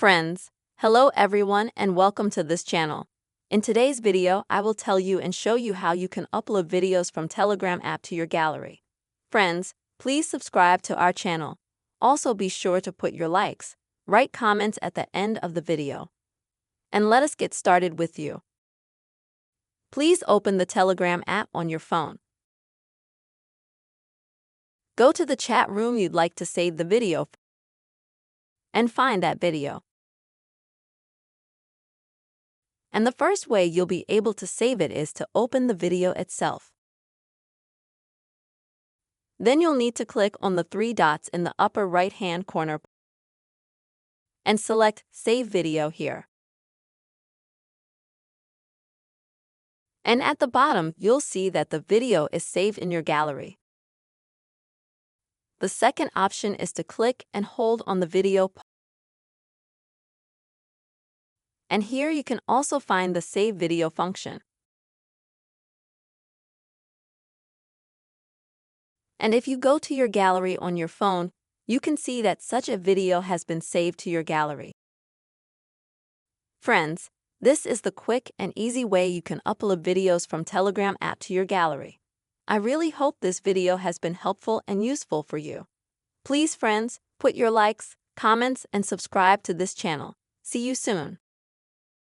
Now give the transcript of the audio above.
Friends, hello everyone and welcome to this channel. In today's video, I will tell you and show you how you can upload videos from Telegram app to your gallery. Friends, please subscribe to our channel. Also be sure to put your likes, write comments at the end of the video. And let us get started with you. Please open the Telegram app on your phone. Go to the chat room you'd like to save the video and find that video. And the first way you'll be able to save it is to open the video itself. Then you'll need to click on the three dots in the upper right-hand corner and select Save Video here. And at the bottom, you'll see that the video is saved in your gallery. The second option is to click and hold on the video. And here you can also find the Save Video function. And if you go to your gallery on your phone, you can see that such a video has been saved to your gallery. Friends, this is the quick and easy way you can upload videos from Telegram app to your gallery. I really hope this video has been helpful and useful for you. Please, friends, put your likes, comments, and subscribe to this channel. See you soon.